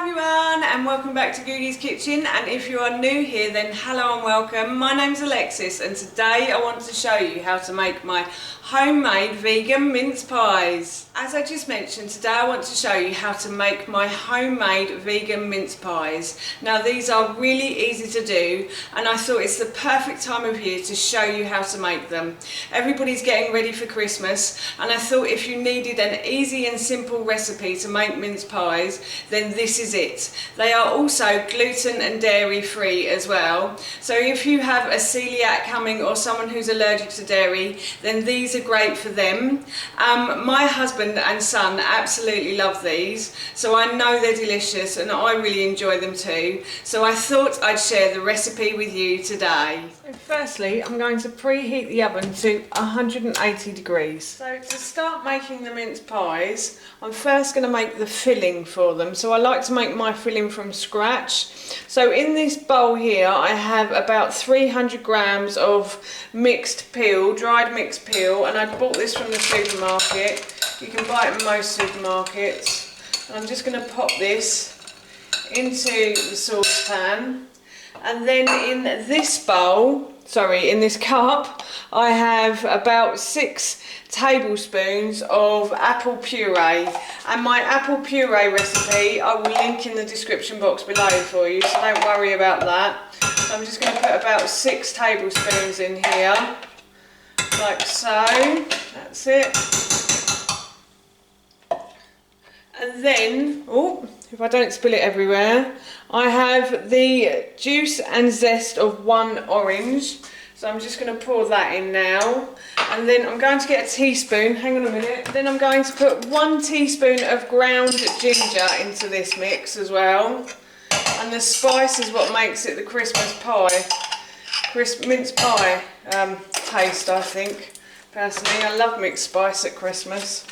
Hi everyone and welcome back to Googie's Kitchen, and if you are new here then hello and welcome. My name's Alexis and today I want to show you how to make my homemade vegan mince pies. As I just mentioned, today I want to show you how to make my homemade vegan mince pies. Now these are really easy to do and I thought it's the perfect time of year to show you how to make them. Everybody's getting ready for Christmas and I thought if you needed an easy and simple recipe to make mince pies, then this is it. They are also gluten and dairy free as well. So if you have a celiac coming or someone who's allergic to dairy, then these are great for them. My husband and son absolutely love these, so I know they're delicious and I really enjoy them too. So I thought I'd share the recipe with you today. So firstly, I'm going to preheat the oven to 180 degrees. So to start making the mince pies, I'm first going to make the filling for them. So I like to make my filling from scratch. So in this bowl here I have about 300 grams of mixed peel, dried mixed peel, and I bought this from the supermarket. You can buy it in most supermarkets. And I'm just going to pop this into the saucepan, and then in this bowl, in this cup, I have about 6 tablespoons of apple puree, and my apple puree recipe I will link in the description box below for you, so don't worry about that. So I'm just going to put about 6 tablespoons in here, like so. That's it. And then, if I don't spill it everywhere, I have the juice and zest of 1 orange. So I'm just going to pour that in now. And then I'm going to get a teaspoon, hang on a minute. Then I'm going to put 1 teaspoon of ground ginger into this mix as well. And the spice is what makes it the Christmas pie, mince pie taste, I think. Personally, I love mixed spice at Christmas.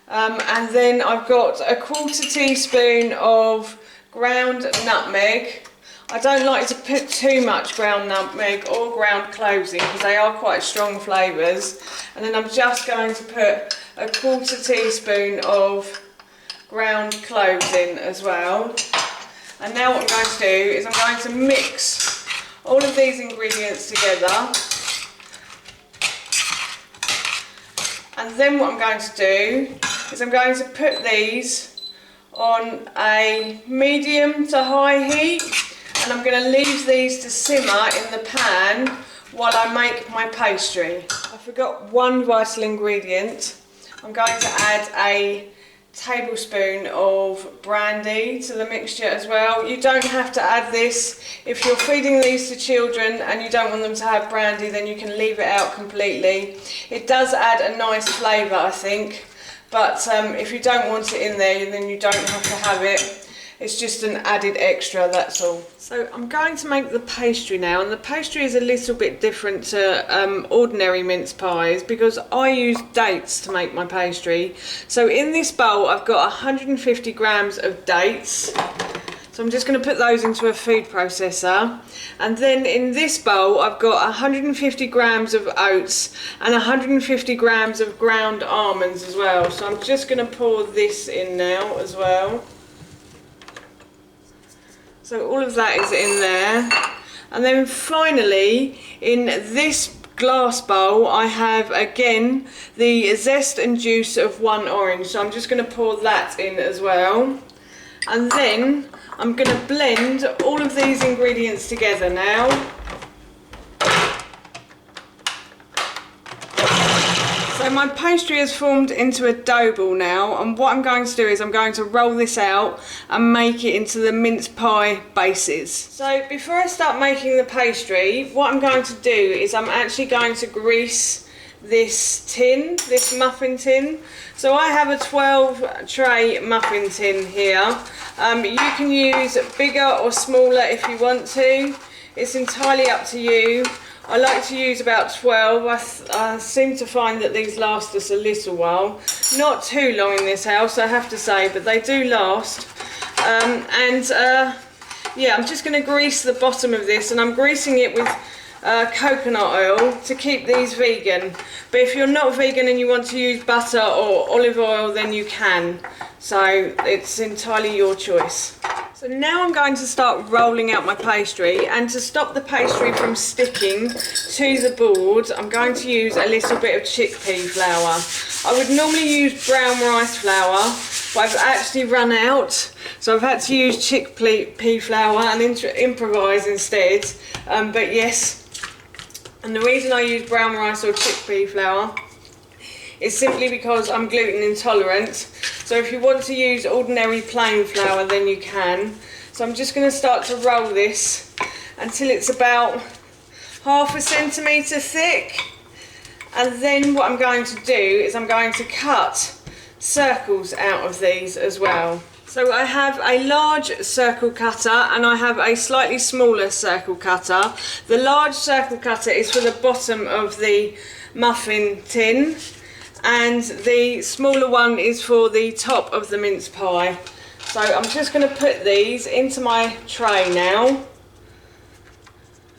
And then I've got a 1/4 teaspoon of ground nutmeg. I don't like to put too much ground nutmeg or ground cloves in because they are quite strong flavours. And then I'm just going to put a 1/4 teaspoon of ground cloves in as well. And now what I'm going to do is I'm going to mix all of these ingredients together. And then what I'm going to do is I'm going to put these on a medium to high heat, and I'm going to leave these to simmer in the pan while I make my pastry. I forgot one vital ingredient. I'm going to add a tablespoon of brandy to the mixture as well. You don't have to add this. If you're feeding these to children and you don't want them to have brandy, then you can leave it out completely. It does add a nice flavour, I think, but if you don't want it in there, then you don't have to have it. It's just an added extra, that's all. So I'm going to make the pastry now, and the pastry is a little bit different to ordinary mince pies because I use dates to make my pastry. So in this bowl I've got 150 grams of dates. So I'm just going to put those into a food processor. And then in this bowl I've got 150 grams of oats and 150 grams of ground almonds as well. So I'm just going to pour this in now as well. So all of that is in there. And then finally, in this glass bowl, I have again the zest and juice of 1 orange. So I'm just going to pour that in as well. And then I'm going to blend all of these ingredients together now. So my pastry has formed into a dough ball now, and what I'm going to do is I'm going to roll this out and make it into the mince pie bases. So before I start making the pastry, what I'm going to do is I'm actually going to grease this tin, this muffin tin. So I have a 12 tray muffin tin here. You can use bigger or smaller if you want to. It's entirely up to you. I like to use about 12. I seem to find that these last us a little while. Not too long in this house, I have to say, but they do last. Yeah, I'm just going to grease the bottom of this, and I'm greasing it with coconut oil to keep these vegan. But if you're not vegan and you want to use butter or olive oil, then you can. So it's entirely your choice. So now I'm going to start rolling out my pastry, and to stop the pastry from sticking to the board, I'm going to use a little bit of chickpea flour. I would normally use brown rice flour, but I've actually run out, so I've had to use chickpea flour and improvise instead. But yes, and the reason I use brown rice or chickpea flour is simply because I'm gluten intolerant. So if you want to use ordinary plain flour, then you can. So I'm just going to start to roll this until it's about ½ centimetre thick. And then what I'm going to do is I'm going to cut circles out of these as well. So I have a large circle cutter and I have a slightly smaller circle cutter. The large circle cutter is for the bottom of the muffin tin, and the smaller one is for the top of the mince pie. So I'm just going to put these into my tray now.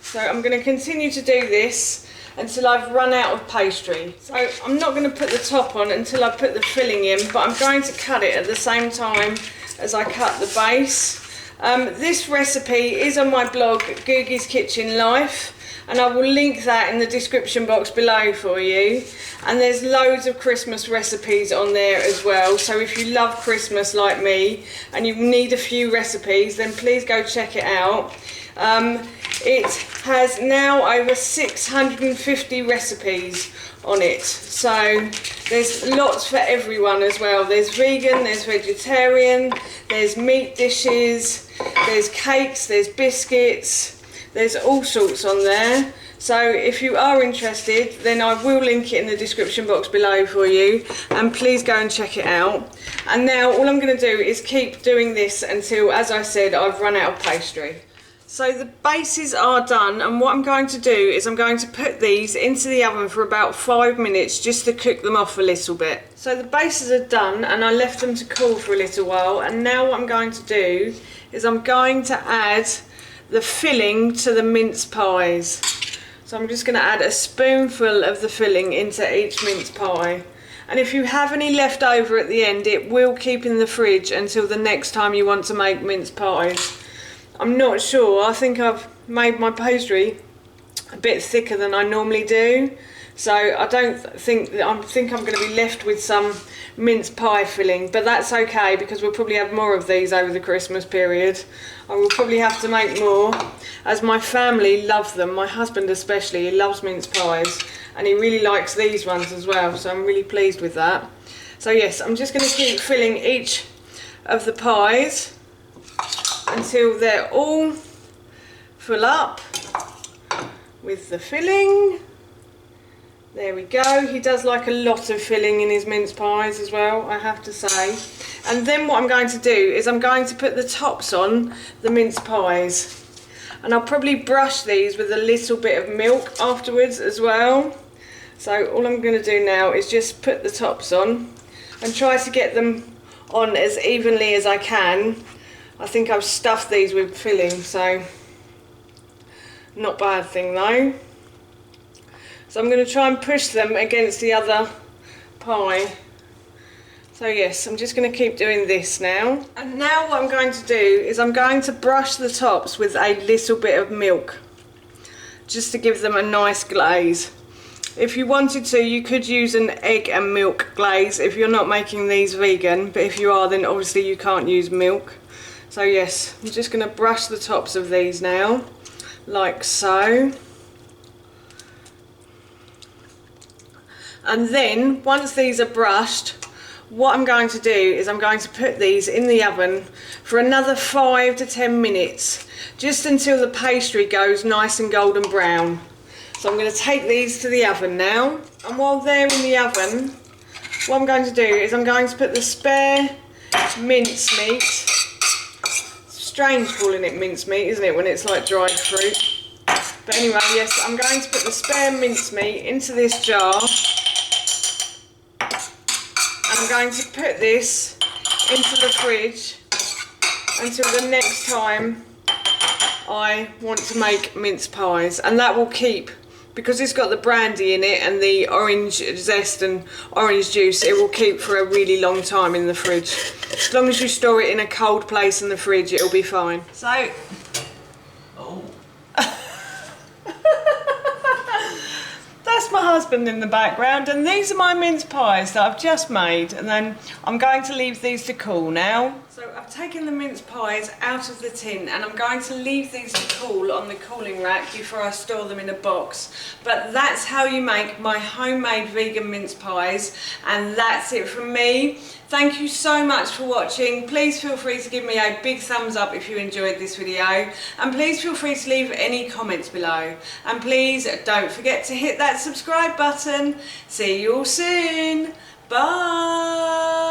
So I'm going to continue to do this until I've run out of pastry. So I'm not going to put the top on until I put the filling in, but I'm going to cut it at the same time as I cut the base. This recipe is on my blog, Googie's Kitchen Life, and I will link that in the description box below for you. And there's loads of Christmas recipes on there as well, so if you love Christmas like me and you need a few recipes, then please go check it out. It has now over 650 recipes on it, so there's lots for everyone as well. There's vegan, there's vegetarian, there's meat dishes, there's cakes, there's biscuits, there's all sorts on there. So if you are interested, then I will link it in the description box below for you, and please go and check it out. And now all I'm going to do is keep doing this until, as I said, I've run out of pastry. So the bases are done, and what I'm going to do is I'm going to put these into the oven for about 5 minutes just to cook them off a little bit. So the bases are done and I left them to cool for a little while, and now what I'm going to do is I'm going to add the filling to the mince pies. So I'm just going to add a spoonful of the filling into each mince pie. And if you have any left over at the end, it will keep in the fridge until the next time you want to make mince pies. I'm not sure, I think I've made my pastry a bit thicker than I normally do. So I think I'm going to be left with some mince pie filling, but that's okay because we'll probably have more of these over the Christmas period. I will probably have to make more, as my family love them. My husband especially, he loves mince pies, and he really likes these ones as well, so I'm really pleased with that. So yes, I'm just going to keep filling each of the pies until they're all full up with the filling. There we go. He does like a lot of filling in his mince pies as well, I have to say. And then what I'm going to do is I'm going to put the tops on the mince pies. And I'll probably brush these with a little bit of milk afterwards as well. So all I'm going to do now is just put the tops on and try to get them on as evenly as I can. I think I've stuffed these with filling, so not bad thing though. So I'm going to try and push them against the other pie. So yes, I'm just going to keep doing this now. And now what I'm going to do is I'm going to brush the tops with a little bit of milk, just to give them a nice glaze. If you wanted to, you could use an egg and milk glaze if you're not making these vegan, but if you are, then obviously you can't use milk. So yes, I'm just going to brush the tops of these now, like so. And then, once these are brushed, what I'm going to do is I'm going to put these in the oven for another 5 to 10 minutes, just until the pastry goes nice and golden brown. So I'm going to take these to the oven now, and while they're in the oven, what I'm going to do is I'm going to put the spare mince meat. Strange calling it mince meat, isn't it, when it's like dried fruit? But anyway, yes, I'm going to put the spare mince meat into this jar. I'm going to put this into the fridge until the next time I want to make mince pies, and that will keep because it's got the brandy in it and the orange zest and orange juice, it will keep for a really long time in the fridge. As long as you store it in a cold place in the fridge, it'll be fine. So, oh. That's my husband in the background, and these are my mince pies that I've just made, and then I'm going to leave these to cool now. So I've taken the mince pies out of the tin, and I'm going to leave these to cool on the cooling rack before I store them in a box. But that's how you make my homemade vegan mince pies, and that's it from me. Thank you so much for watching. Please feel free to give me a big thumbs up if you enjoyed this video, and please feel free to leave any comments below, and please don't forget to hit that subscribe button. See you all soon. Bye.